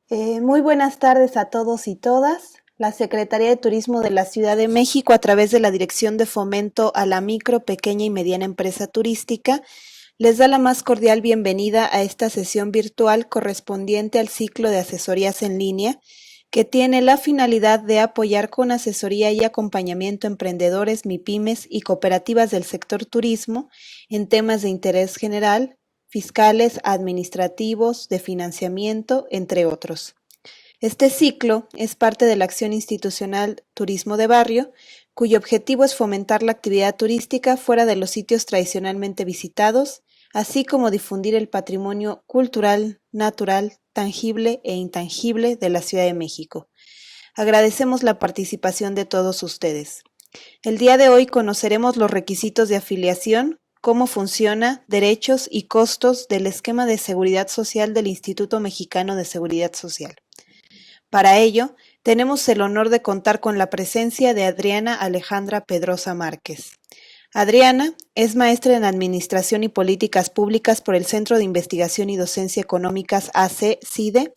Muy buenas tardes a todos y todas. La Secretaría de Turismo de la Ciudad de México, a través de la Dirección de Fomento a la Micro, Pequeña y Mediana Empresa Turística, les da la más cordial bienvenida a esta sesión virtual correspondiente al ciclo de asesorías en línea, que tiene la finalidad de apoyar con asesoría y acompañamiento a emprendedores, MIPYMES y cooperativas del sector turismo en temas de interés general, fiscales, administrativos, de financiamiento, entre otros. Este ciclo es parte de la acción institucional Turismo de Barrio, cuyo objetivo es fomentar la actividad turística fuera de los sitios tradicionalmente visitados, así como difundir el patrimonio cultural, natural, tangible e intangible de la Ciudad de México. Agradecemos la participación de todos ustedes. El día de hoy conoceremos los requisitos de afiliación, cómo funciona, derechos y costos del esquema de seguridad social del Instituto Mexicano de Seguridad Social. Para ello, tenemos el honor de contar con la presencia de Adriana Alejandra Pedrosa Márquez. Adriana es maestra en Administración y Políticas Públicas por el Centro de Investigación y Docencia Económicas AC-CIDE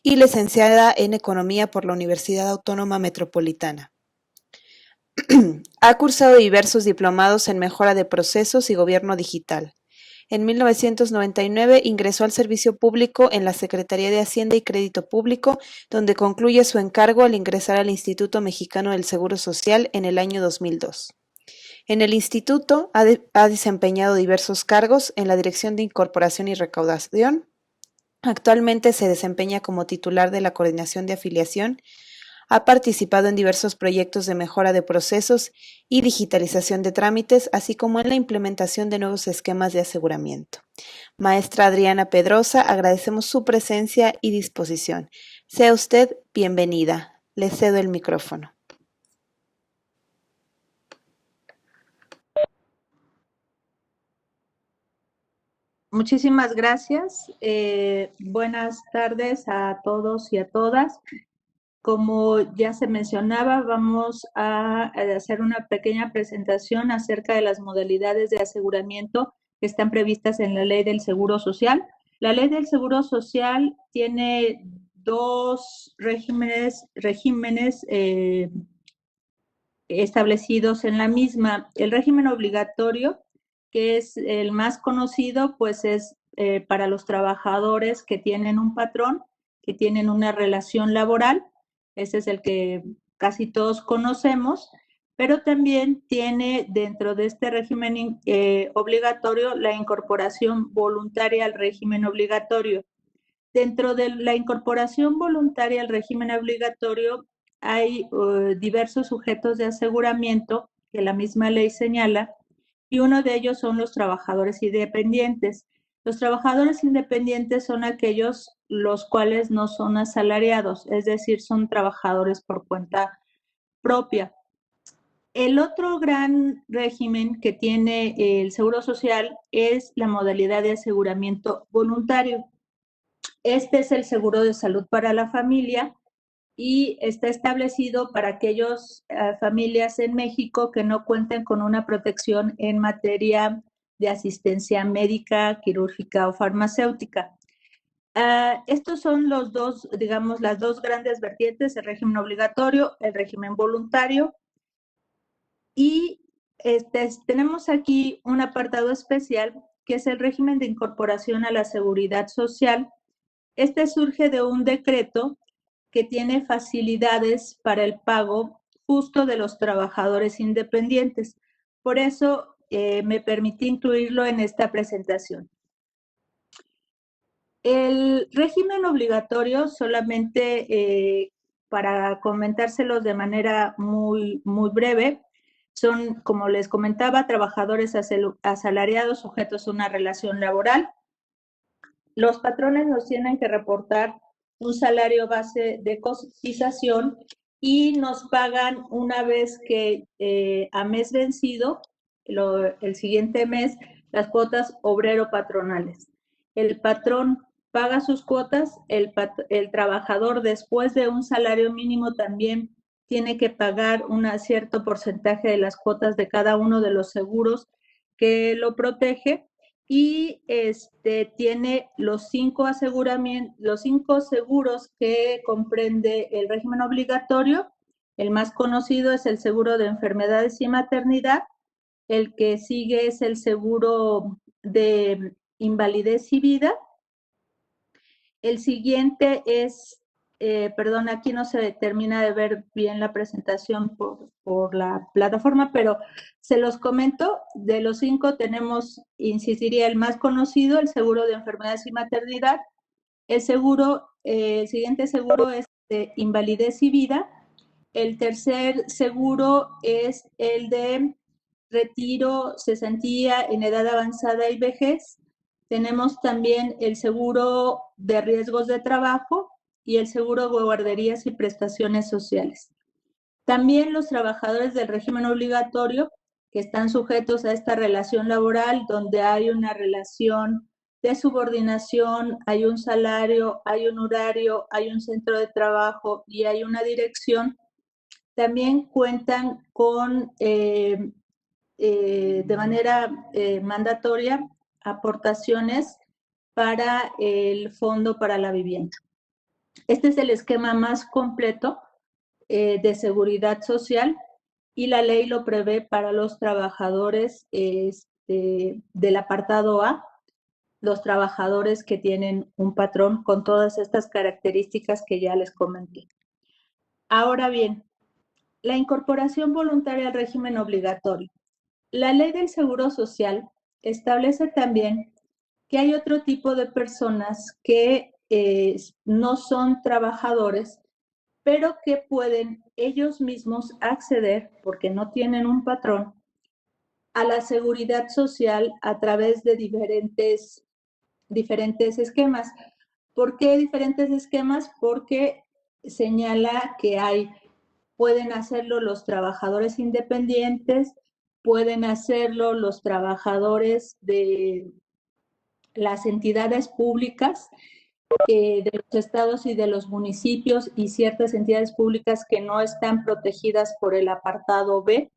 y licenciada en Economía por la Universidad Autónoma Metropolitana. Ha cursado diversos diplomados en mejora de procesos y gobierno digital. En 1999 ingresó al servicio público en la Secretaría de Hacienda y Crédito Público, donde concluye su encargo al ingresar al Instituto Mexicano del Seguro Social en el año 2002. En el instituto ha desempeñado diversos cargos en la Dirección de Incorporación y Recaudación. Actualmente se desempeña como titular de la Coordinación de Afiliación. Ha participado en diversos proyectos de mejora de procesos y digitalización de trámites, así como en la implementación de nuevos esquemas de aseguramiento. Maestra Adriana Pedrosa, agradecemos su presencia y disposición. Sea usted bienvenida. Le cedo el micrófono. Muchísimas gracias. Buenas tardes a todos y a todas. Como ya se mencionaba, vamos a hacer una pequeña presentación acerca de las modalidades de aseguramiento que están previstas en la Ley del Seguro Social. La Ley del Seguro Social tiene dos regímenes establecidos en la misma. El régimen obligatorio, que es el más conocido, pues es para los trabajadores que tienen un patrón, que tienen una relación laboral. Ese es el que casi todos conocemos, pero también tiene dentro de este régimen obligatorio la incorporación voluntaria al régimen obligatorio. Dentro de la incorporación voluntaria al régimen obligatorio hay diversos sujetos de aseguramiento que la misma ley señala, y uno de ellos son los trabajadores independientes. Los trabajadores independientes son aquellos los cuales no son asalariados, es decir, son trabajadores por cuenta propia. El otro gran régimen que tiene el Seguro Social es la modalidad de aseguramiento voluntario. Este es el seguro de salud para la familia y está establecido para aquellas familias en México que no cuenten con una protección en materia de asistencia médica, quirúrgica o farmacéutica. Estos son los dos, digamos, las dos grandes vertientes, el régimen obligatorio, el régimen voluntario. Y tenemos aquí un apartado especial que es el régimen de incorporación a la seguridad social. Este surge de un decreto que tiene facilidades para el pago justo de los trabajadores independientes. Por eso me permití incluirlo en esta presentación. El régimen obligatorio, solamente para comentárselos de manera muy breve, son, como les comentaba, trabajadores asalariados sujetos a una relación laboral. Los patrones nos tienen que reportar un salario base de cotización y nos pagan una vez que a mes vencido, el siguiente mes, las cuotas obrero-patronales. El patrón paga sus cuotas, el trabajador después de un salario mínimo también tiene que pagar un cierto porcentaje de las cuotas de cada uno de los seguros que lo protege, y tiene los 5 seguros que comprende el régimen obligatorio. El más conocido es el seguro de enfermedades y maternidad. El que sigue es el seguro de invalidez y vida. El siguiente es, perdón, aquí no se termina de ver bien la presentación por la plataforma, pero se los comento. De los 5 tenemos, insistiría, el más conocido, el seguro de enfermedades y maternidad. El siguiente seguro es de invalidez y vida. El tercer seguro es el de retiro, cesantía en edad avanzada y vejez. Tenemos también el seguro de riesgos de trabajo y el seguro de guarderías y prestaciones sociales. También los trabajadores del régimen obligatorio que están sujetos a esta relación laboral, donde hay una relación de subordinación, hay un salario, hay un horario, hay un centro de trabajo y hay una dirección, también cuentan con, de manera mandatoria, aportaciones para el Fondo para la Vivienda. Este es el esquema más completo de seguridad social y la ley lo prevé para los trabajadores del apartado A, los trabajadores que tienen un patrón con todas estas características que ya les comenté. Ahora bien, la incorporación voluntaria al régimen obligatorio. La ley del Seguro Social establece también que hay otro tipo de personas que no son trabajadores, pero que pueden ellos mismos acceder, porque no tienen un patrón, a la seguridad social a través de diferentes esquemas. ¿Por qué diferentes esquemas? Porque señala que pueden hacerlo los trabajadores independientes, pueden hacerlo los trabajadores de las entidades públicas, de los estados y de los municipios y ciertas entidades públicas que no están protegidas por el apartado B.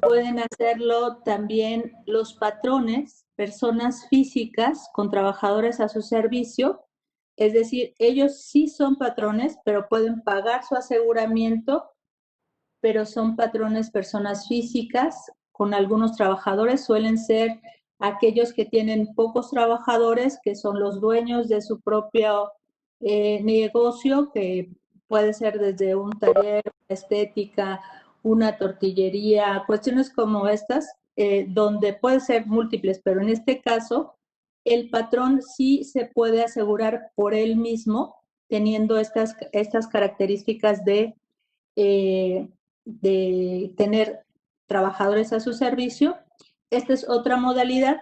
Pueden hacerlo también los patrones, personas físicas con trabajadores a su servicio, es decir, ellos sí son patrones, pero pueden pagar su aseguramiento, pero son patrones personas físicas con algunos trabajadores, suelen ser aquellos que tienen pocos trabajadores, que son los dueños de su propio negocio, que puede ser desde un taller, estética, una tortillería, cuestiones como estas, donde puede ser múltiples, pero en este caso el patrón sí se puede asegurar por él mismo, teniendo estas características de tener trabajadores a su servicio. Esta es otra modalidad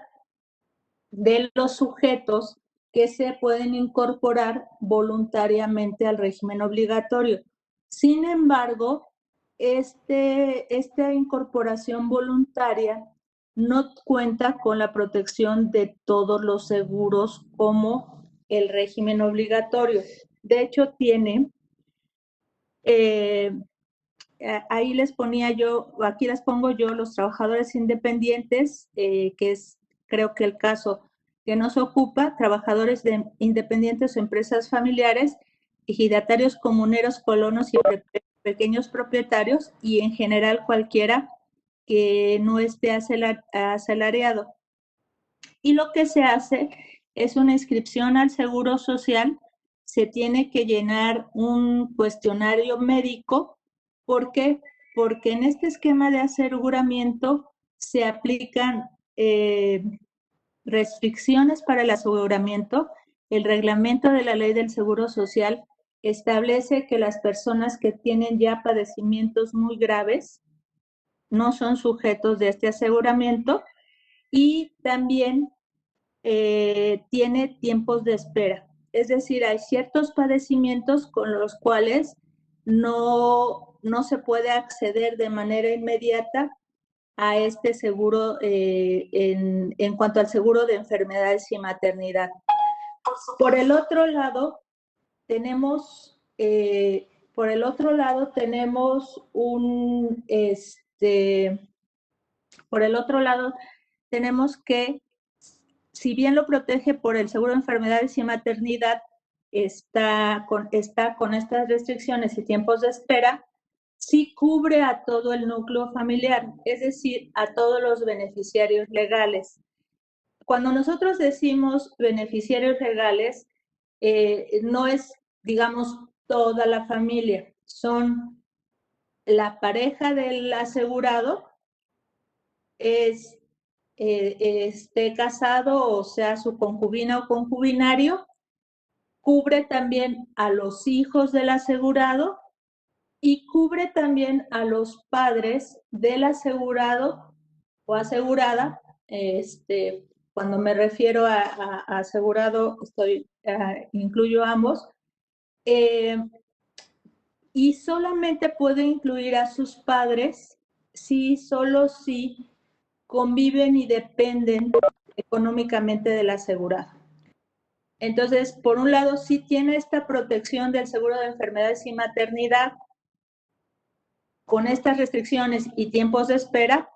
de los sujetos que se pueden incorporar voluntariamente al régimen obligatorio. Sin embargo, esta incorporación voluntaria no cuenta con la protección de todos los seguros como el régimen obligatorio. De hecho, tiene, ahí les ponía yo, aquí les pongo yo los trabajadores independientes, que es creo que el caso que nos ocupa, trabajadores independientes o empresas familiares, ejidatarios comuneros, colonos y pequeños propietarios, y en general cualquiera que no esté asalariado. Y lo que se hace es una inscripción al Seguro Social, se tiene que llenar un cuestionario médico. ¿Por qué? Porque en este esquema de aseguramiento se aplican restricciones para el aseguramiento. El reglamento de la Ley del Seguro Social establece que las personas que tienen ya padecimientos muy graves no son sujetos de este aseguramiento, y también tiene tiempos de espera. Es decir, hay ciertos padecimientos con los cuales no se puede acceder de manera inmediata a este seguro en cuanto al seguro de enfermedades y maternidad. Por el otro lado, tenemos por el otro lado, tenemos que si bien lo protege por el seguro de enfermedades y maternidad, está con estas restricciones y tiempos de espera, sí cubre a todo el núcleo familiar, es decir, a todos los beneficiarios legales. Cuando nosotros decimos beneficiarios legales, no es, digamos, toda la familia, son la pareja del asegurado, es esté casado o sea su concubina o concubinario, cubre también a los hijos del asegurado y cubre también a los padres del asegurado o asegurada. Cuando me refiero a asegurado, incluyo ambos, eh, y solamente puede incluir a sus padres si, solo si conviven y dependen económicamente del asegurado. Entonces, por un lado, sí tiene esta protección del seguro de enfermedades y maternidad con estas restricciones y tiempos de espera,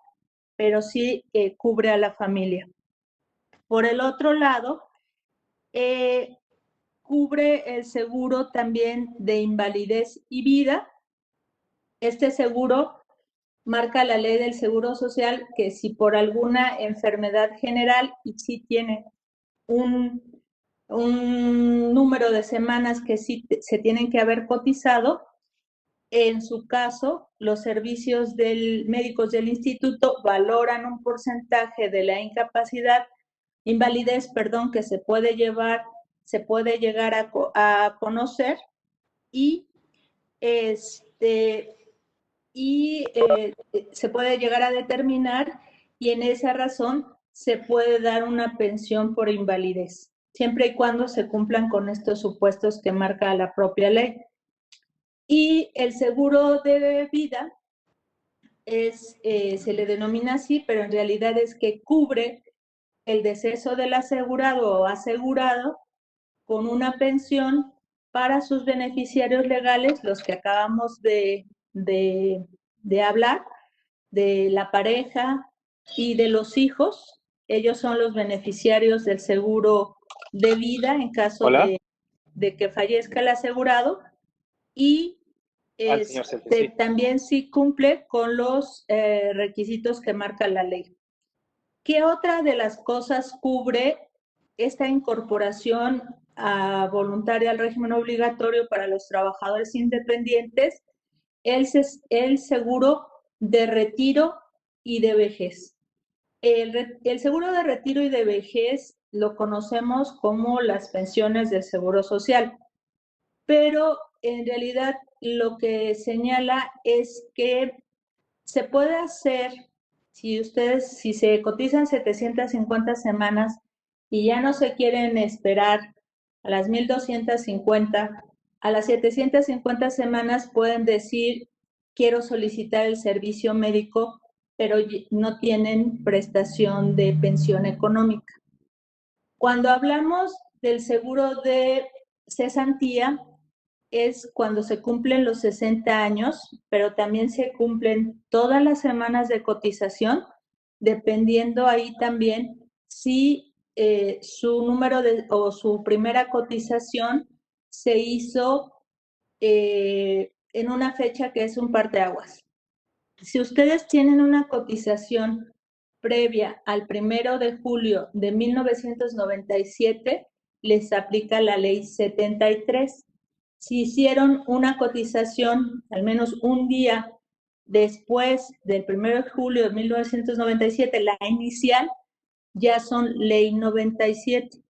pero sí cubre a la familia. Por el otro lado, cubre el seguro también de invalidez y vida. Este seguro marca la ley del Seguro Social que si por alguna enfermedad general y sí tiene un número de semanas que sí se tienen que haber cotizado, en su caso, los servicios médicos del instituto valoran un porcentaje de la invalidez, que se puede llegar a conocer y este se puede llegar a determinar y en esa razón se puede dar una pensión por invalidez, siempre y cuando se cumplan con estos supuestos que marca la propia ley. Y el seguro de vida se le denomina así, pero en realidad es que cubre el deceso del asegurado o asegurado con una pensión para sus beneficiarios legales, los que acabamos de hablar, de la pareja y de los hijos. Ellos son los beneficiarios del seguro de vida en caso de que fallezca el asegurado y también sí cumple con los requisitos que marca la ley. ¿Qué otra de las cosas cubre esta incorporación voluntaria al régimen obligatorio para los trabajadores independientes? El seguro de retiro y de vejez. El seguro de retiro y de vejez lo conocemos como las pensiones del Seguro Social, pero en realidad lo que señala es que se puede hacer, si se cotizan 750 semanas y ya no se quieren esperar a las 1250, a las 750 semanas pueden decir, quiero solicitar el servicio médico, pero no tienen prestación de pensión económica. Cuando hablamos del seguro de cesantía, es cuando se cumplen los 60 años, pero también se cumplen todas las semanas de cotización, dependiendo ahí también si su número o su primera cotización se hizo en una fecha que es un parteaguas. Si ustedes tienen una cotización previa al 1 de julio de 1997, les aplica la ley 73. Si hicieron una cotización al menos un día después del 1 de julio de 1997, la inicial, ya son ley 97.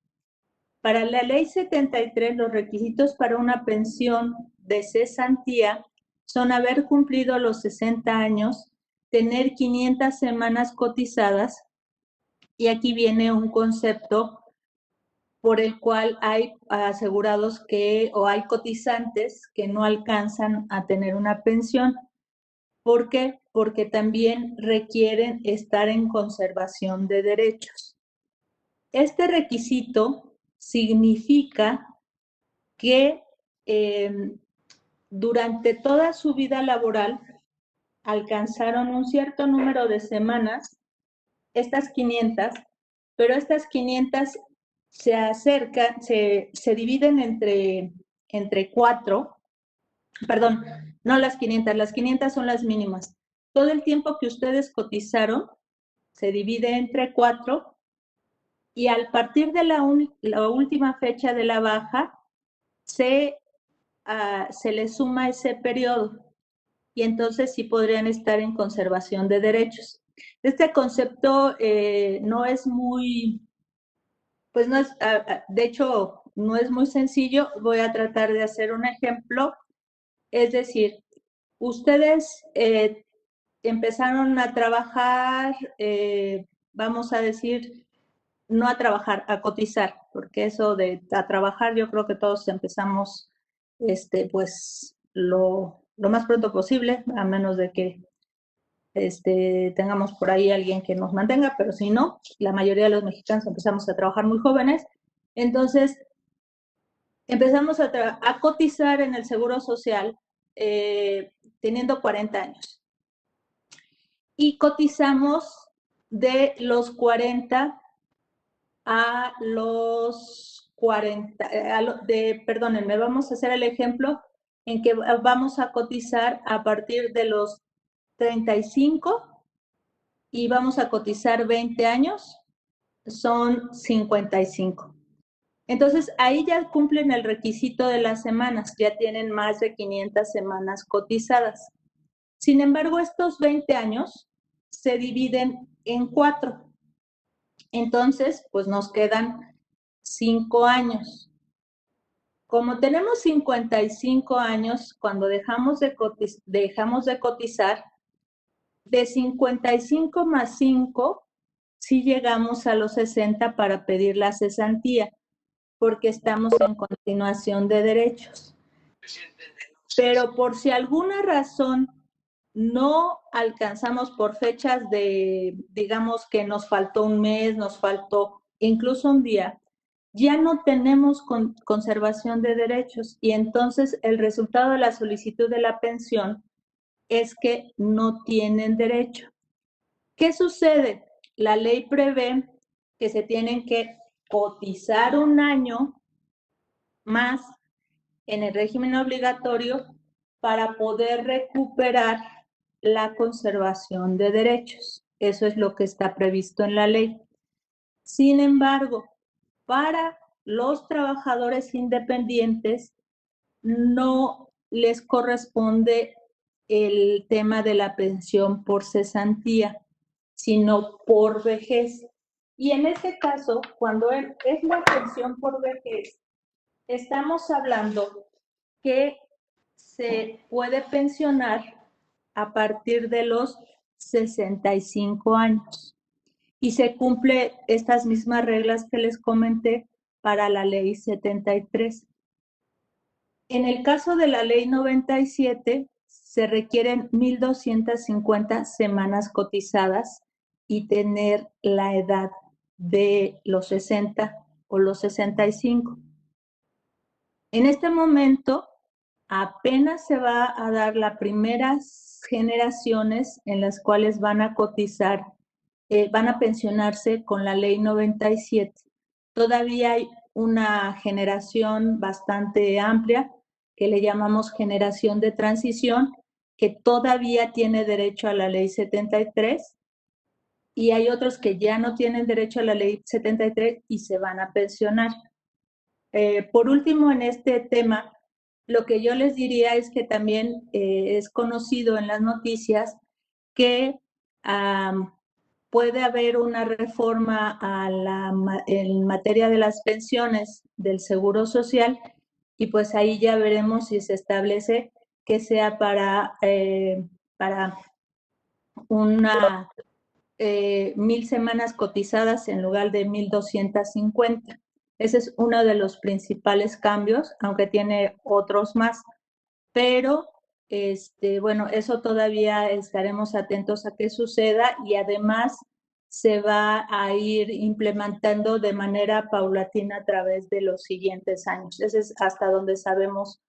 Para la ley 73, los requisitos para una pensión de cesantía son haber cumplido los 60 años, tener 500 semanas cotizadas, y aquí viene un concepto por el cual hay asegurados o hay cotizantes que no alcanzan a tener una pensión. ¿Por qué? Porque también requieren estar en conservación de derechos. Este requisito significa que durante toda su vida laboral alcanzaron un cierto número de semanas, estas 500, pero estas 500 se acercan, se dividen entre 4, perdón, no las 500 son las mínimas. Todo el tiempo que ustedes cotizaron se divide entre 4 y al partir de la última fecha de la baja se le suma ese periodo y entonces sí podrían estar en conservación de derechos. Este concepto no es muy, pues no es, de hecho, no es muy sencillo. Voy a tratar de hacer un ejemplo. Es decir, ustedes empezaron a trabajar, vamos a decir, no a trabajar, a cotizar, porque eso de a trabajar yo creo que todos empezamos pues lo más pronto posible, a menos de que tengamos por ahí alguien que nos mantenga, pero si no, la mayoría de los mexicanos empezamos a trabajar muy jóvenes. Entonces, empezamos a cotizar en el Seguro Social teniendo 40 años. Y cotizamos de los 40 a los 40, perdónenme, vamos a hacer el ejemplo en que vamos a cotizar a partir de los 35 y vamos a cotizar 20 años, son 55. Entonces, ahí ya cumplen el requisito de las semanas, ya tienen más de 500 semanas cotizadas. Sin embargo, estos 20 años se dividen en 4. Entonces, pues nos quedan 5 años. Como tenemos 55 años, cuando dejamos de cotizar, de 55 más 5, sí llegamos a los 60 para pedir la cesantía, porque estamos en continuación de derechos. Pero por si alguna razón no alcanzamos por fechas digamos que nos faltó un mes, nos faltó incluso un día, ya no tenemos conservación de derechos y entonces el resultado de la solicitud de la pensión es que no tienen derecho. ¿Qué sucede? La ley prevé que se tienen que cotizar un año más en el régimen obligatorio para poder recuperar la conservación de derechos. Eso es lo que está previsto en la ley. Sin embargo, para los trabajadores independientes no les corresponde el tema de la pensión por cesantía, sino por vejez. Y en este caso, cuando es la pensión por vejez, estamos hablando que se puede pensionar a partir de los 65 años y se cumple estas mismas reglas que les comenté para la ley 73. En el caso de la ley 97, se requieren 1,250 semanas cotizadas y tener la edad de los 60 o los 65. En este momento, apenas se va a dar las primeras generaciones en las cuales van a cotizar, van a pensionarse con la ley 97. Todavía hay una generación bastante amplia que le llamamos generación de transición, que todavía tiene derecho a la ley 73, y hay otros que ya no tienen derecho a la ley 73 y se van a pensionar. Por último, en este tema, lo que yo les diría es que también es conocido en las noticias que puede haber una reforma en materia de las pensiones del Seguro Social y pues ahí ya veremos si se establece que sea para una 1,000 semanas cotizadas en lugar de 1,250. Ese es uno de los principales cambios, aunque tiene otros más. Pero, bueno, eso todavía estaremos atentos a que suceda y además se va a ir implementando de manera paulatina a través de los siguientes años. Ese es hasta donde sabemos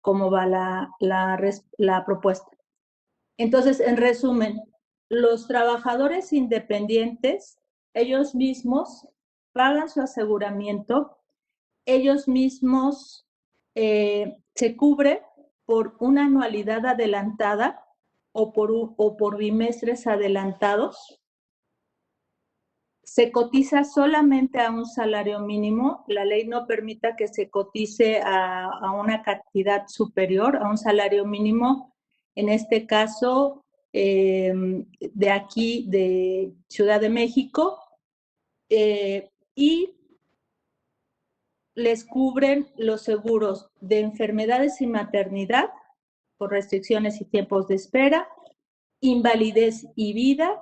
cómo va la propuesta. Entonces, en resumen, los trabajadores independientes ellos mismos pagan su aseguramiento, ellos mismos se cubre por una anualidad adelantada o por bimestres adelantados. Se cotiza solamente a un salario mínimo. La ley no permite que se cotice a una cantidad superior a un salario mínimo. En este caso, de aquí, de Ciudad de México, y les cubren los seguros de enfermedades y maternidad por restricciones y tiempos de espera, invalidez y vida,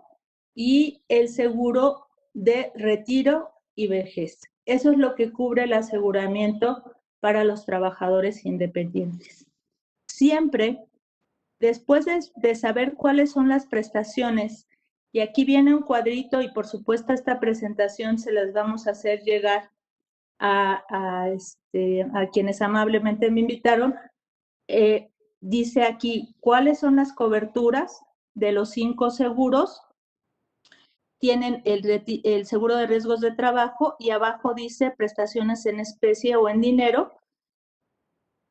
y el seguro de retiro y vejez. Eso es lo que cubre el aseguramiento para los trabajadores independientes. Siempre, después de saber cuáles son las prestaciones, y aquí viene un cuadrito y por supuesto esta presentación se las vamos a hacer llegar a quienes amablemente me invitaron, dice aquí cuáles son las coberturas de los 5 seguros. Tienen el seguro de riesgos de trabajo y abajo dice prestaciones en especie o en dinero.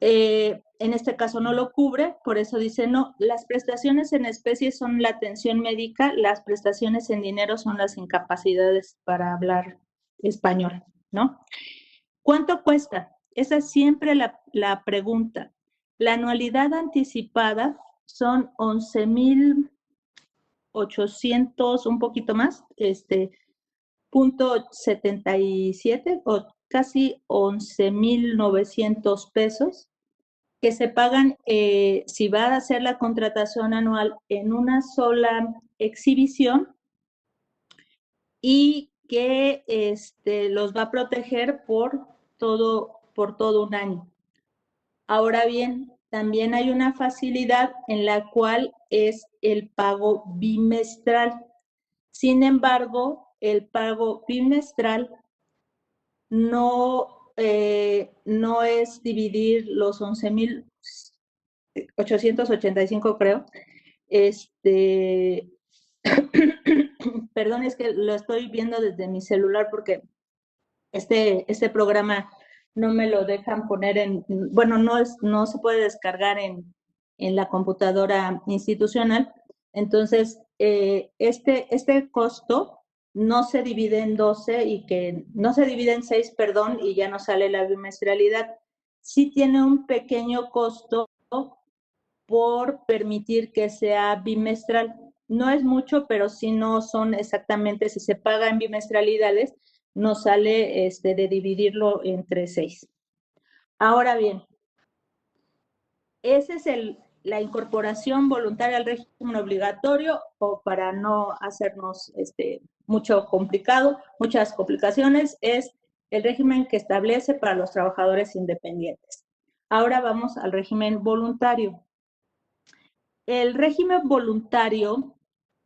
En este caso no lo cubre, por eso dice no. Las prestaciones en especie son la atención médica, las prestaciones en dinero son las incapacidades para hablar español, ¿no? ¿Cuánto cuesta? Esa es siempre la pregunta. La anualidad anticipada son 11,800, un poquito más, .77 o casi 11,900 pesos, que se pagan si va a hacer la contratación anual en una sola exhibición, y que los va a proteger por todo un año. Ahora bien, también hay una facilidad en la cual es el pago bimestral. Sin embargo, el pago bimestral no es dividir los 11,885, creo. Perdón, es que lo estoy viendo desde mi celular porque este programa no me lo dejan poner bueno, no se puede descargar en la computadora institucional. Entonces, este costo no se divide en 12 y que no se divide en 6, perdón, y ya no sale la bimestralidad. Sí tiene un pequeño costo por permitir que sea bimestral. No es mucho, pero sí no son exactamente, si se paga en bimestralidades, no sale de dividirlo entre 6. Ahora bien, esa es la incorporación voluntaria al régimen obligatorio, o para no hacernos muchas complicaciones, es el régimen que establece para los trabajadores independientes. Ahora vamos al régimen voluntario. El régimen voluntario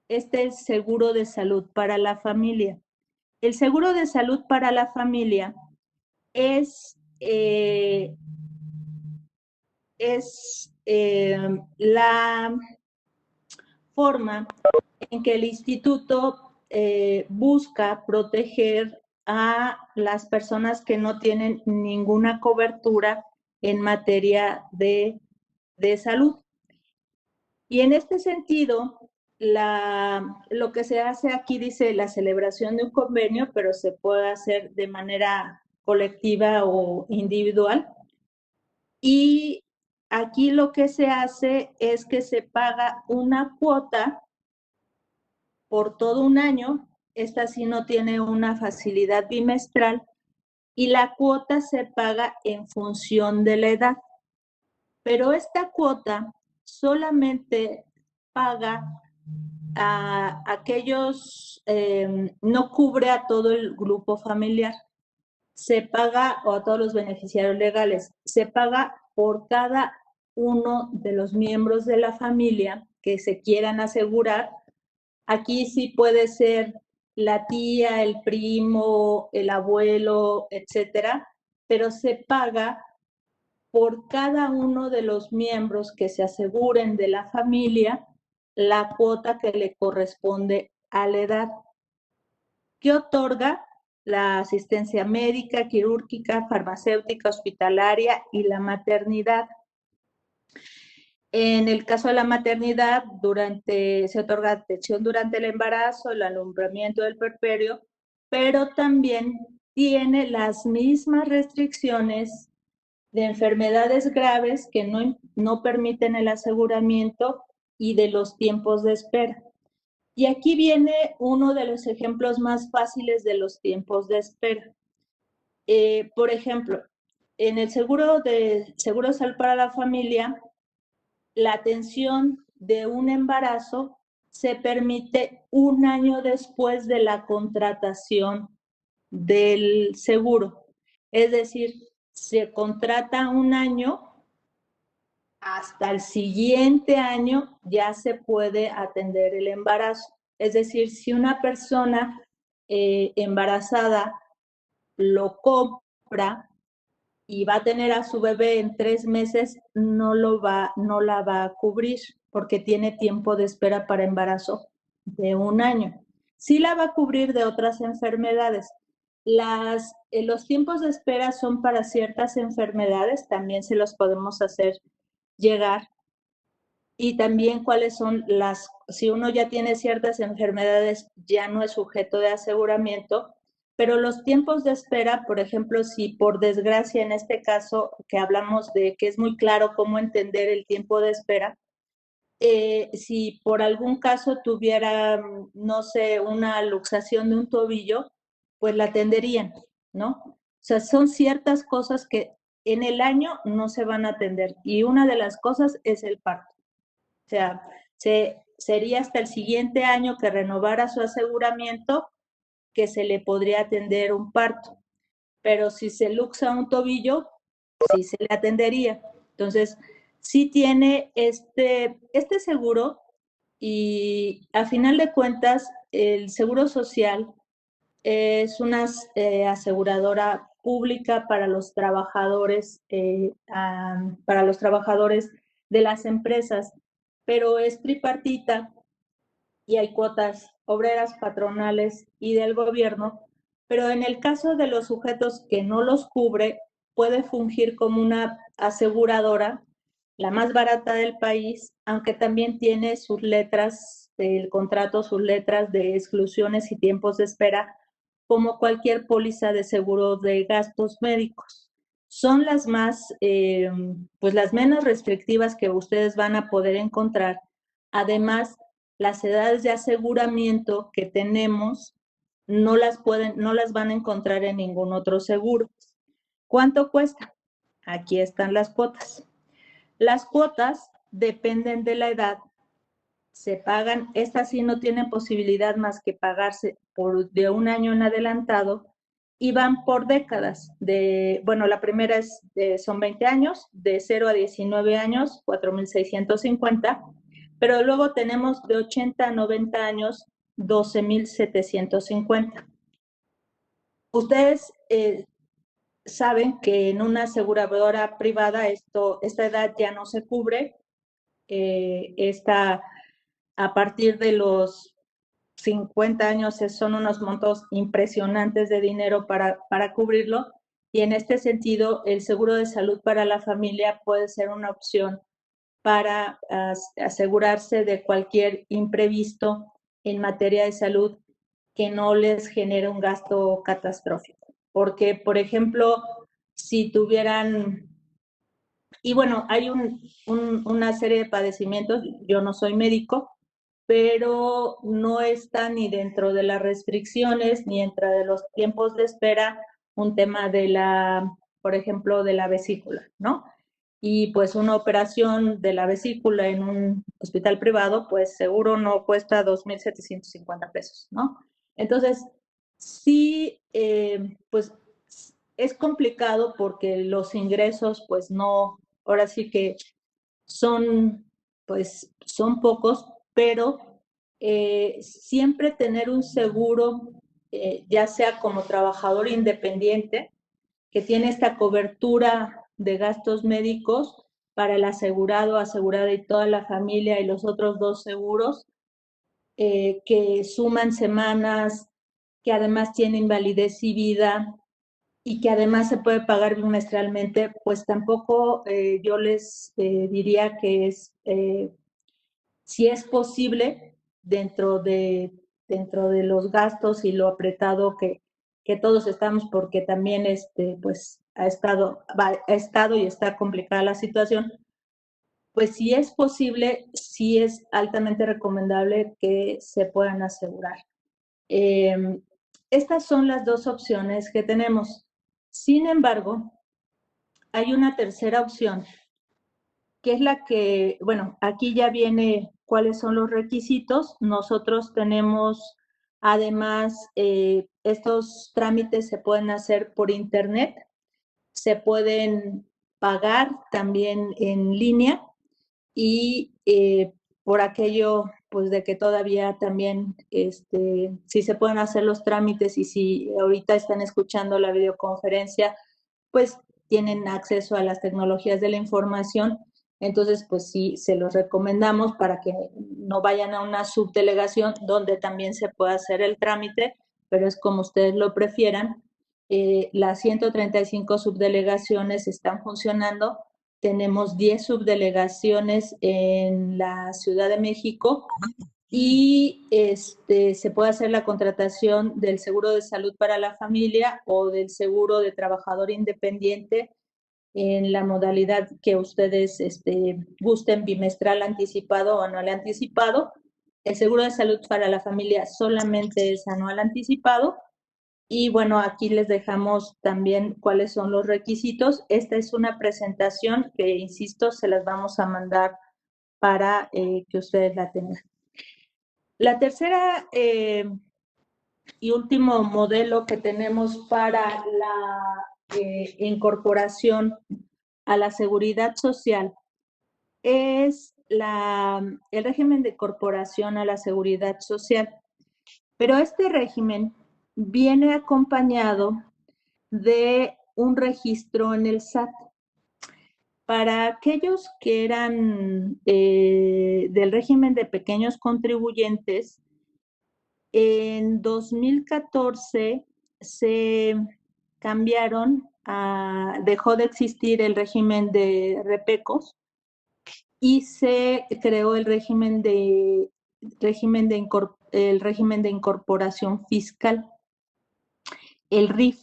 es el seguro de salud para la familia. El seguro de salud para la familia es la forma en que el instituto busca proteger a las personas que no tienen ninguna cobertura en materia de salud. Y en este sentido, lo que se hace aquí dice la celebración de un convenio, pero se puede hacer de manera colectiva o individual. Y aquí lo que se hace es que se paga una cuota por todo un año. Esta sí no tiene una facilidad bimestral, y la cuota se paga en función de la edad. Pero esta cuota solamente paga a aquellos, no cubre a todo el grupo familiar. Se paga, o a todos los beneficiarios legales, se paga por cada uno de los miembros de la familia que se quieran asegurar. Aquí sí puede ser la tía, el primo, el abuelo, etcétera, pero se paga por cada uno de los miembros que se aseguren de la familia la cuota que le corresponde a la edad. que otorga la asistencia médica, quirúrgica, farmacéutica, hospitalaria y la maternidad. En el caso de la maternidad, se otorga atención durante el embarazo, el alumbramiento del puerperio, pero también tiene las mismas restricciones de enfermedades graves que no permiten el aseguramiento y de los tiempos de espera. Y aquí viene uno de los ejemplos más fáciles de los tiempos de espera. Por ejemplo, en el seguro de salud para la familia, la atención de un embarazo se permite un año después de la contratación del seguro. Es decir, se contrata un año, hasta el siguiente año ya se puede atender el embarazo. Es decir, si una persona embarazada lo compra y va a tener a su bebé en 3 meses, no la va a cubrir porque tiene tiempo de espera para embarazo de un año. Sí la va a cubrir de otras enfermedades. Los tiempos de espera son para ciertas enfermedades, también se los podemos hacer llegar. Y también cuáles son si uno ya tiene ciertas enfermedades, ya no es sujeto de aseguramiento, pero los tiempos de espera, por ejemplo, si por desgracia en este caso que hablamos de que es muy claro cómo entender el tiempo de espera, si por algún caso tuviera, no sé, una luxación de un tobillo, pues la atenderían, ¿no? O sea, son ciertas cosas que en el año no se van a atender y una de las cosas es el parto. O sea, sería hasta el siguiente año que renovara su aseguramiento que se le podría atender un parto. Pero si se luxa un tobillo, sí se le atendería. Entonces, sí tiene este seguro y a final de cuentas, el Seguro Social es una aseguradora pública para los trabajadores de las empresas, pero es tripartita y hay cuotas obreras, patronales y del gobierno, pero en el caso de los sujetos que no los cubre, puede fungir como una aseguradora, la más barata del país, aunque también tiene sus letras del contrato, sus letras de exclusiones y tiempos de espera, como cualquier póliza de seguro de gastos médicos. Son pues las menos restrictivas que ustedes van a poder encontrar. Además, las edades de aseguramiento que tenemos no las van a encontrar en ningún otro seguro. ¿Cuánto cuesta? Aquí están las cuotas. Las cuotas dependen de la edad, se pagan, estas sí no tienen posibilidad más que pagarse de un año en adelantado y van por décadas. La primera son 20 años, de 0 a 19 años, 4,650, pero luego tenemos de 80 a 90 años, 12,750. Ustedes saben que en una aseguradora privada esta edad ya no se cubre, a partir de los 50 años son unos montos impresionantes de dinero para cubrirlo, y en este sentido el seguro de salud para la familia puede ser una opción para asegurarse de cualquier imprevisto en materia de salud que no les genere un gasto catastrófico. Porque, por ejemplo, si tuvieran, y bueno, hay una serie de padecimientos, yo no soy médico, pero no está ni dentro de las restricciones ni dentro de los tiempos de espera un tema por ejemplo, de la vesícula, ¿no? Y pues una operación de la vesícula en un hospital privado, pues seguro no cuesta 2,750 pesos, ¿no? Entonces, sí, pues es complicado porque los ingresos, pues no, ahora sí que son pocos, pero siempre tener un seguro, ya sea como trabajador independiente, que tiene esta cobertura de gastos médicos para el asegurado, asegurada y toda la familia y los otros dos seguros, que suman semanas, que además tiene invalidez y vida y que además se puede pagar bimestralmente, pues tampoco yo les diría que si es posible dentro de los gastos y lo apretado que todos estamos, porque también pues ha estado y está complicada la situación, pues si es posible, sí es altamente recomendable que se puedan asegurar. Eh, Estas son las dos opciones que tenemos. Sin embargo, hay una tercera opción, que es la que, bueno, aquí ya viene cuáles son los requisitos. Nosotros tenemos, además, estos trámites se pueden hacer por internet, se pueden pagar también en línea y por aquello, pues de que todavía también, si se pueden hacer los trámites y si ahorita están escuchando la videoconferencia, pues tienen acceso a las tecnologías de la información. Entonces, pues sí, se los recomendamos para que no vayan a una subdelegación donde también se pueda hacer el trámite, pero es como ustedes lo prefieran. Las 135 subdelegaciones están funcionando. Tenemos 10 subdelegaciones en la Ciudad de México y se puede hacer la contratación del seguro de salud para la familia o del seguro de trabajador independiente en la modalidad que ustedes gusten, bimestral anticipado o anual anticipado. El seguro de salud para la familia solamente es anual anticipado. Y bueno, aquí les dejamos también cuáles son los requisitos. Esta es una presentación que, insisto, se las vamos a mandar para que ustedes la tengan. La tercera y último modelo que tenemos para la incorporación a la seguridad social es el régimen de incorporación a la seguridad social. Pero este régimen viene acompañado de un registro en el SAT. Para aquellos que eran del régimen de pequeños contribuyentes, en 2014 se cambiaron, dejó de existir el régimen de repecos y se creó el régimen de incorporación fiscal, el RIF.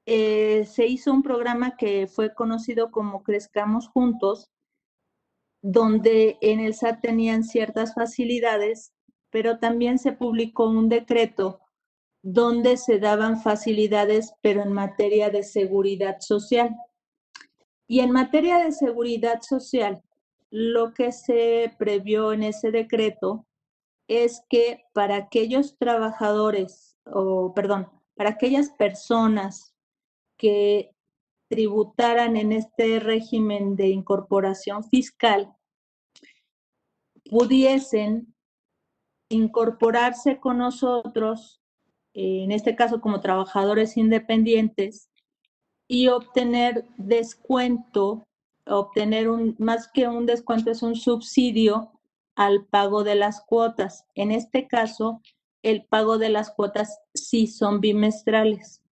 Se hizo un programa que fue conocido como Crezcamos Juntos, donde en el SAT tenían ciertas facilidades, pero también se publicó un decreto donde se daban facilidades, pero en materia de seguridad social. Y en materia de seguridad social, lo que se previó en ese decreto es que para aquellos trabajadores, para aquellas personas que tributaran en este régimen de incorporación fiscal, pudiesen incorporarse con nosotros, en este caso como trabajadores independientes, y obtener descuento, más que un descuento, es un subsidio al pago de las cuotas. En este caso, el pago de las cuotas sí son bimestrales.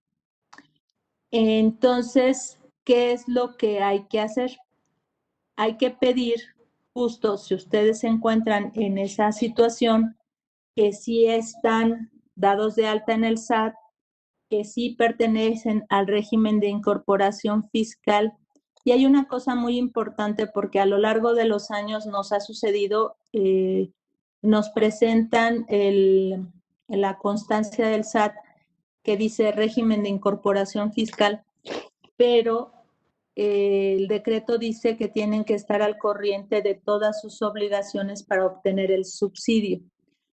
Entonces, ¿qué es lo que hay que hacer? Hay que pedir, justo si ustedes se encuentran en esa situación, que sí están dados de alta en el SAT, que sí pertenecen al régimen de incorporación fiscal. Y hay una cosa muy importante porque a lo largo de los años nos ha sucedido, nos presentan la constancia del SAT que dice régimen de incorporación fiscal, pero el decreto dice que tienen que estar al corriente de todas sus obligaciones para obtener el subsidio.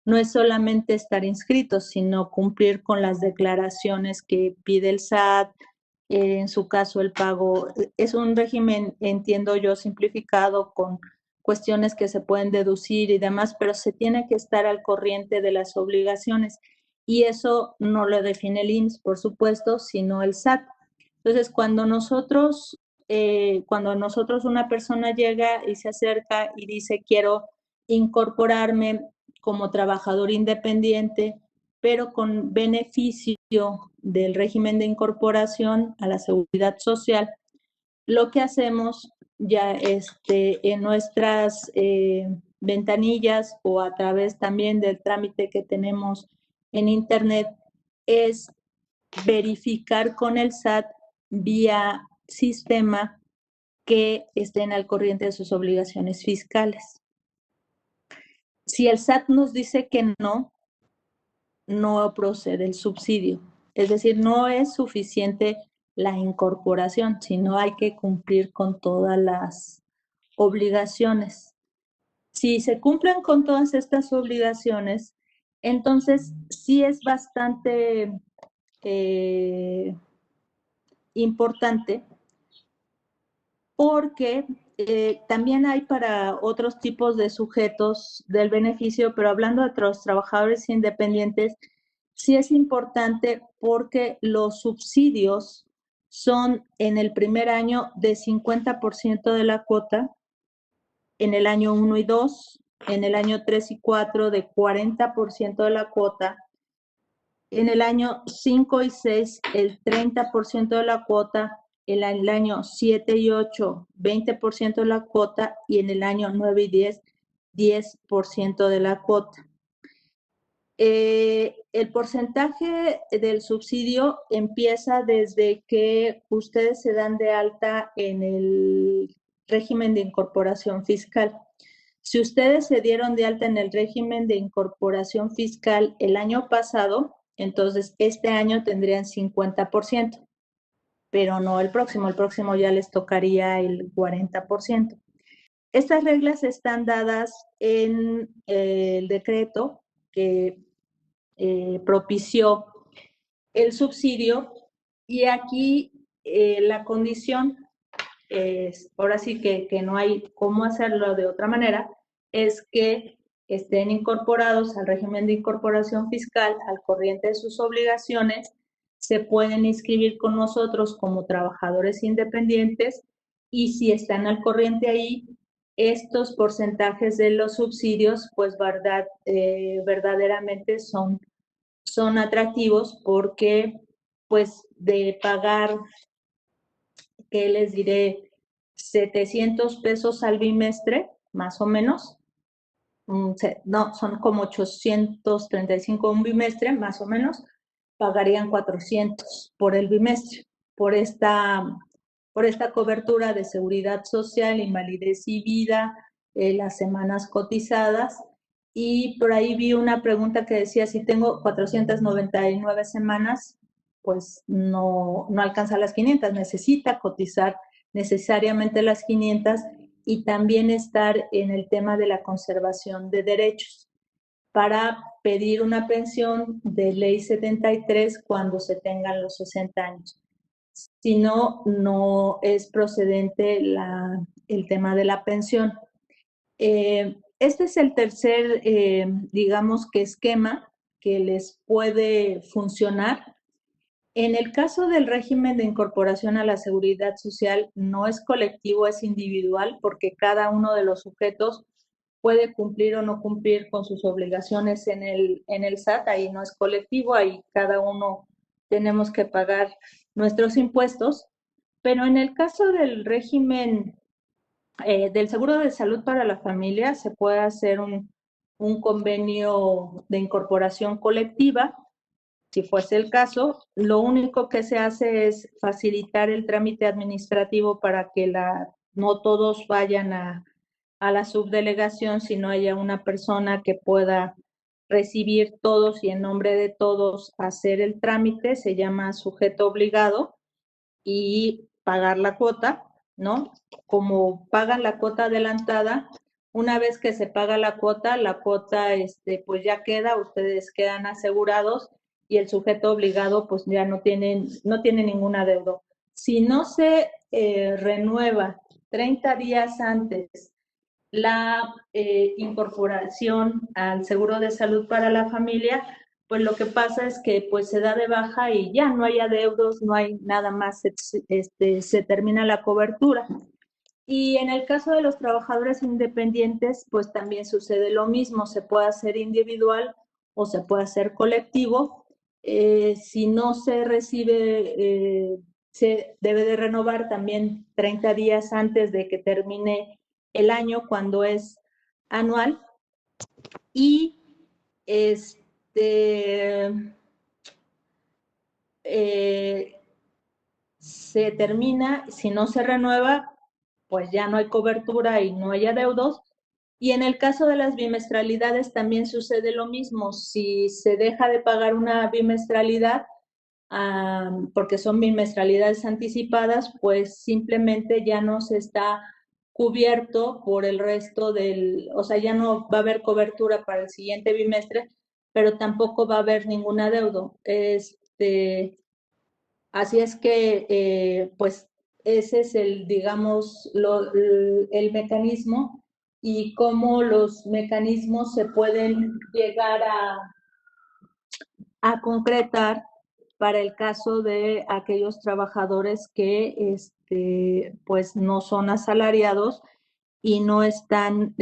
No es solamente estar inscritos, sino cumplir con las declaraciones que pide el SAT, en su caso el pago. Es un régimen, entiendo yo, simplificado con cuestiones que se pueden deducir y demás, pero se tiene que estar al corriente de las obligaciones. Y eso no lo define el IMSS, por supuesto, sino el SAT. Entonces, cuando nosotros una persona llega y se acerca y dice quiero incorporarme como trabajador independiente, pero con beneficio del régimen de incorporación a la seguridad social, lo que hacemos ya en nuestras ventanillas o a través también del trámite que tenemos en Internet es verificar con el SAT vía sistema que estén al corriente de sus obligaciones fiscales. Si el SAT nos dice que no procede el subsidio. Es decir, no es suficiente la incorporación, sino hay que cumplir con todas las obligaciones. Si se cumplen con todas estas obligaciones, entonces sí es bastante importante porque también hay para otros tipos de sujetos del beneficio, pero hablando de los trabajadores independientes, sí es importante porque los subsidios son en el primer año de 50% de la cuota, en el año 1 y 2, en el año 3 y 4 de 40% de la cuota, en el año 5 y 6 el 30% de la cuota, en el año 7 y 8 20% de la cuota y en el año 9 y 10 10% de la cuota. El porcentaje del subsidio empieza desde que ustedes se dan de alta en el régimen de incorporación fiscal. Si ustedes se dieron de alta en el régimen de incorporación fiscal el año pasado, entonces este año tendrían 50%, pero no el próximo ya les tocaría el 40%. Estas reglas están dadas en el decreto que propició el subsidio y aquí la condición es, ahora sí que no hay cómo hacerlo de otra manera, es que estén incorporados al régimen de incorporación fiscal, al corriente de sus obligaciones, se pueden inscribir con nosotros como trabajadores independientes y si están al corriente ahí, estos porcentajes de los subsidios, pues verdaderamente son atractivos porque pues de pagar, ¿qué les diré? 700 pesos al bimestre, más o menos. No, son como 835 un bimestre, más o menos. Pagarían 400 por el bimestre, por esta, por esta cobertura de seguridad social, invalidez y vida, las semanas cotizadas. Y por ahí vi una pregunta que decía, si tengo 499 semanas, pues no alcanza las 500, necesita cotizar necesariamente las 500 y también estar en el tema de la conservación de derechos para pedir una pensión de ley 73 cuando se tengan los 60 años. Si no, no es procedente el tema de la pensión. Este es el tercer, digamos que esquema que les puede funcionar. En el caso del régimen de incorporación a la seguridad social, no es colectivo, es individual, porque cada uno de los sujetos puede cumplir o no cumplir con sus obligaciones en el SAT, ahí no es colectivo, ahí cada uno tenemos que pagar nuestros impuestos, pero en el caso del régimen del seguro de salud para la familia se puede hacer un convenio de incorporación colectiva, si fuese el caso. Lo único que se hace es facilitar el trámite administrativo para que no todos vayan a la subdelegación, sino haya una persona que pueda recibir todos y en nombre de todos hacer el trámite, se llama sujeto obligado, y pagar la cuota, ¿no? Como pagan la cuota adelantada, una vez que se paga la cuota pues ya queda, ustedes quedan asegurados y el sujeto obligado pues ya no tiene ningún adeudo. Si no se renueva 30 días antes la incorporación al seguro de salud para la familia, pues lo que pasa es que pues se da de baja y ya no hay adeudos, no hay nada más, se termina la cobertura. Y en el caso de los trabajadores independientes, pues también sucede lo mismo, se puede hacer individual o se puede hacer colectivo. Si no se recibe, se debe de renovar también 30 días antes de que termine el año cuando es anual. Y este, eh, se termina, si no se renueva, pues ya no hay cobertura y no hay adeudos. Y en el caso de las bimestralidades también sucede lo mismo. Si se deja de pagar una bimestralidad, porque son bimestralidades anticipadas, pues simplemente ya no se está cubierto por el resto del, o sea, ya no va a haber cobertura para el siguiente bimestre, pero tampoco va a haber ningún adeudo. Así es que, pues, ese es el, digamos, el mecanismo y cómo los mecanismos se pueden llegar a concretar para el caso de aquellos trabajadores que, pues, no son asalariados y no están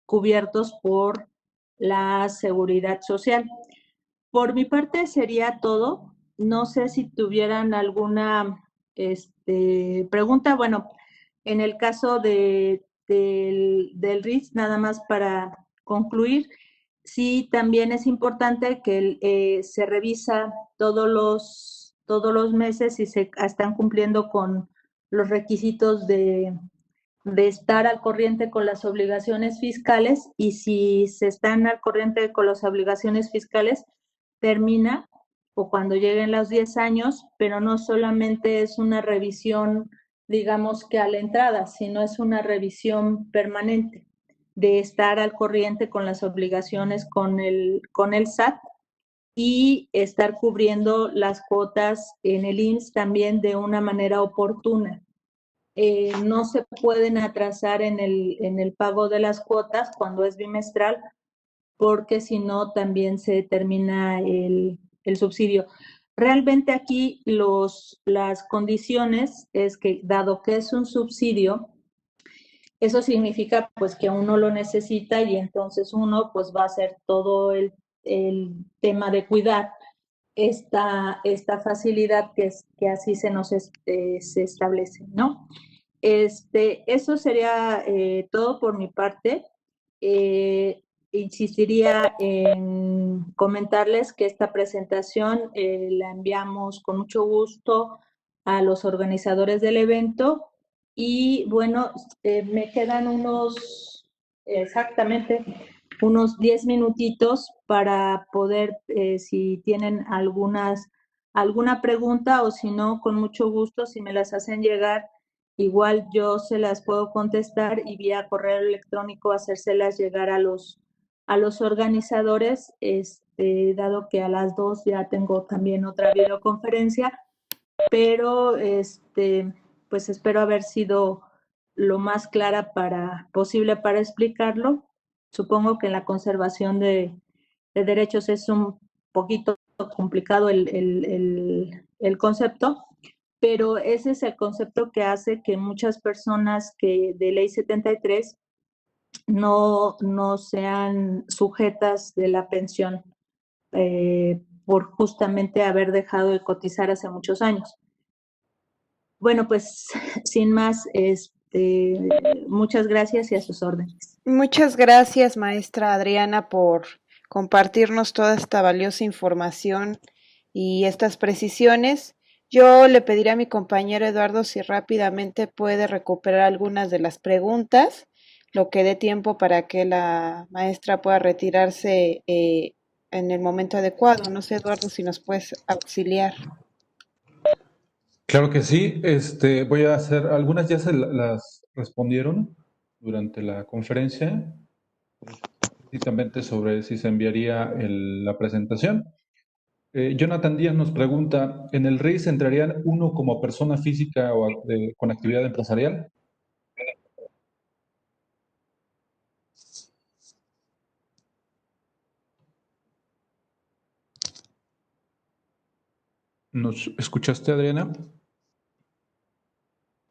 cubiertos por la seguridad social. Por mi parte sería todo. No sé si tuvieran alguna pregunta. Bueno, en el caso del RIS, nada más para concluir, sí también es importante que se revisa todos los meses si se están cumpliendo con los requisitos de estar al corriente con las obligaciones fiscales, y si se están al corriente con las obligaciones fiscales, termina o cuando lleguen los 10 años, pero no solamente es una revisión, digamos que a la entrada, sino es una revisión permanente de estar al corriente con las obligaciones con el SAT y estar cubriendo las cuotas en el IMSS también de una manera oportuna. No se pueden atrasar en el pago de las cuotas cuando es bimestral, porque si no también se termina el subsidio. Realmente aquí las condiciones es que, dado que es un subsidio, eso significa pues que uno lo necesita y entonces uno pues va a hacer todo el tema de cuidar esta facilidad que así se establece, ¿no? Eso sería todo por mi parte. Eh, Insistiría en comentarles que esta presentación la enviamos con mucho gusto a los organizadores del evento y bueno, me quedan exactamente unos 10 minutitos para poder, si tienen alguna pregunta o si no, con mucho gusto, si me las hacen llegar, igual yo se las puedo contestar y vía correo electrónico hacérselas llegar a los organizadores, dado que a las 2 ya tengo también otra videoconferencia, pero pues espero haber sido lo más clara posible para explicarlo. Supongo que en la conservación de derechos es un poquito complicado el concepto, pero ese es el concepto que hace que muchas personas que de ley 73 no sean sujetas de la pensión por justamente haber dejado de cotizar hace muchos años. Bueno, pues sin más, muchas gracias y a sus órdenes. Muchas gracias, maestra Adriana, por compartirnos toda esta valiosa información y estas precisiones. Yo le pediré a mi compañero Eduardo si rápidamente puede recuperar algunas de las preguntas, lo que dé tiempo para que la maestra pueda retirarse en el momento adecuado. No sé, Eduardo, si nos puedes auxiliar. Claro que sí. Voy a hacer, algunas ya las respondieron durante la conferencia, precisamente sobre si se enviaría la presentación. Jonathan Díaz nos pregunta, ¿en el RIS entrarían uno como persona física o con actividad empresarial? ¿Nos escuchaste, Adriana?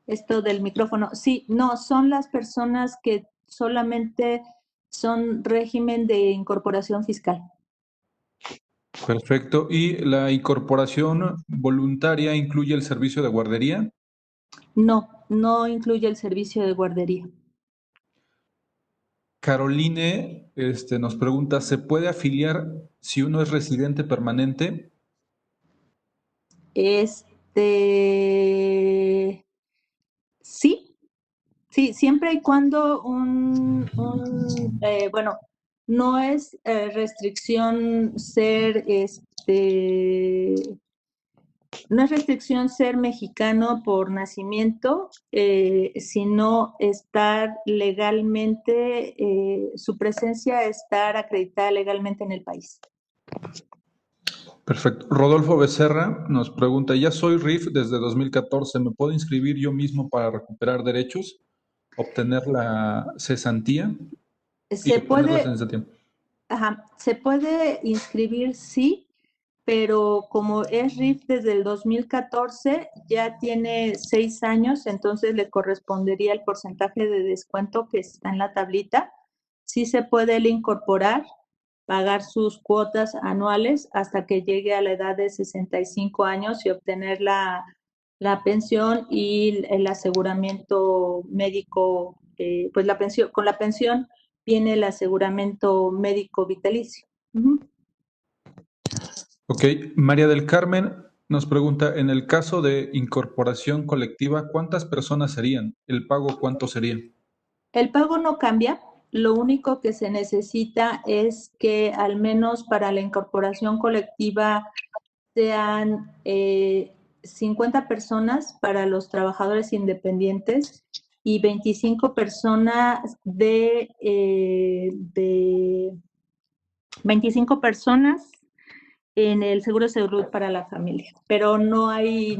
Esto del micrófono. Sí, no, son las personas que solamente son régimen de incorporación fiscal. Perfecto. ¿Y la incorporación voluntaria incluye el servicio de guardería? No, no incluye el servicio de guardería. Caroline, nos pregunta, ¿se puede afiliar si uno es residente permanente? Sí, sí, siempre y cuando bueno, no es restricción ser, no es restricción ser mexicano por nacimiento, sino estar legalmente, su presencia estar acreditada legalmente en el país. Perfecto. Rodolfo Becerra nos pregunta, ya soy RIF desde 2014, ¿me puedo inscribir yo mismo para recuperar derechos, obtener la cesantía y Se obtener la puede, cesantía? se puede inscribir, sí, pero como es RIF desde el 2014, ya tiene 6 años, entonces le correspondería el porcentaje de descuento que está en la tablita. Sí se puede él incorporar, pagar sus cuotas anuales hasta que llegue a la edad de 65 años y obtener la pensión y el aseguramiento médico, pues la pensión, con la pensión viene el aseguramiento médico vitalicio. Uh-huh. Ok, María del Carmen nos pregunta, en el caso de incorporación colectiva, ¿cuántas personas serían? ¿El pago cuánto sería? El pago no cambia, lo único que se necesita es que al menos para la incorporación colectiva sean 50 personas para los trabajadores independientes y 25 personas de 25 personas en el seguro de salud para la familia, pero no hay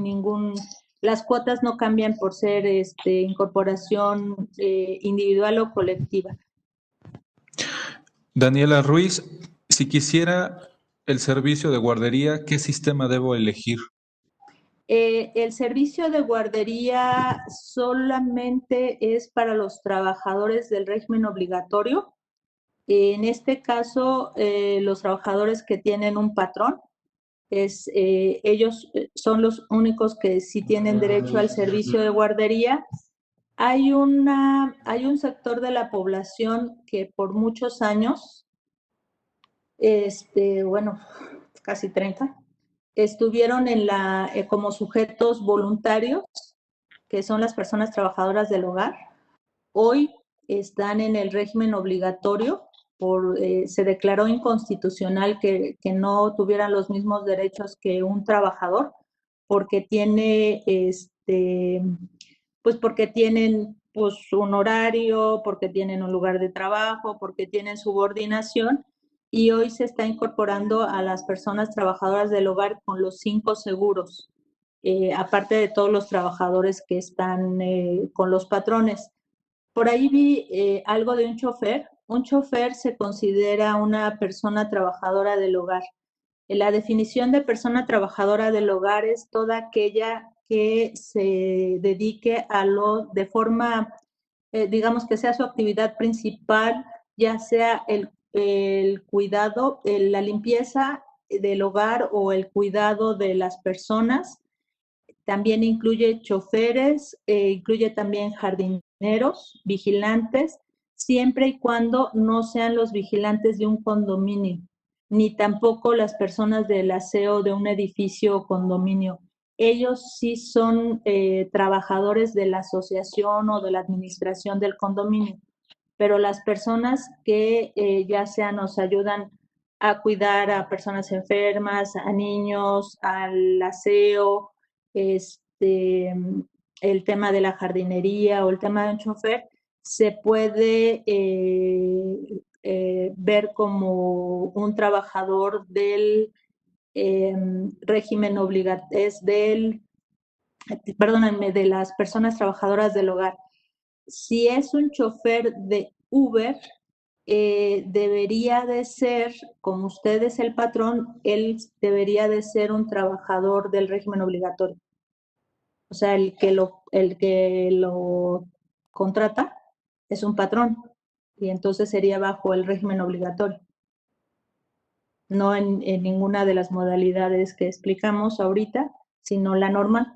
las cuotas no cambian por ser incorporación individual o colectiva. Daniela Ruiz, si quisiera el servicio de guardería, ¿qué sistema debo elegir? El servicio de guardería solamente es para los trabajadores del régimen obligatorio. En este caso, los trabajadores que tienen un patrón, ellos son los únicos que sí tienen derecho al servicio de guardería. Hay un sector de la población que por muchos años, bueno, casi 30, estuvieron como sujetos voluntarios, que son las personas trabajadoras del hogar. Hoy están en el régimen obligatorio, se declaró inconstitucional que no tuvieran los mismos derechos que un trabajador, porque porque tienen pues un horario, porque tienen un lugar de trabajo, porque tienen subordinación, y hoy se está incorporando a las personas trabajadoras del hogar con los 5 seguros, aparte de todos los trabajadores que están con los patrones. Por ahí vi algo de un chofer. Un chofer se considera una persona trabajadora del hogar. La definición de persona trabajadora del hogar es toda aquella que se dedique de forma, digamos que sea su actividad principal, ya sea el cuidado, la limpieza del hogar o el cuidado de las personas. También incluye choferes, incluye también jardineros, vigilantes, siempre y cuando no sean los vigilantes de un condominio, ni tampoco las personas del aseo de un edificio o condominio. Ellos sí son trabajadores de la asociación o de la administración del condominio, pero las personas que ya sea nos ayudan a cuidar a personas enfermas, a niños, al aseo, el tema de la jardinería o el tema de un chofer, se puede ver como un trabajador del régimen obligatorio, perdónenme, de las personas trabajadoras del hogar. Si es un chofer de Uber, debería de ser, como usted es el patrón, él debería de ser un trabajador del régimen obligatorio. O sea, el que lo contrata es un patrón y entonces sería bajo el régimen obligatorio, no en ninguna de las modalidades que explicamos ahorita, sino la normal.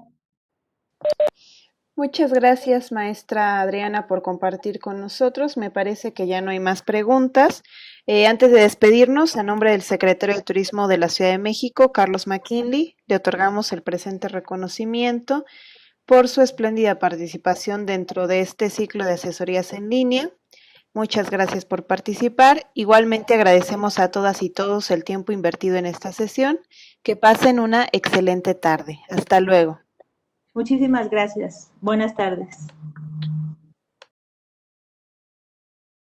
Muchas gracias, maestra Adriana, por compartir con nosotros. Me parece que ya no hay más preguntas. Antes de despedirnos, a nombre del secretario de Turismo de la Ciudad de México, Carlos McKinley, le otorgamos el presente reconocimiento por su espléndida participación dentro de este ciclo de asesorías en línea. Muchas gracias por participar. Igualmente agradecemos a todas y todos el tiempo invertido en esta sesión. Que pasen una excelente tarde. Hasta luego. Muchísimas gracias. Buenas tardes.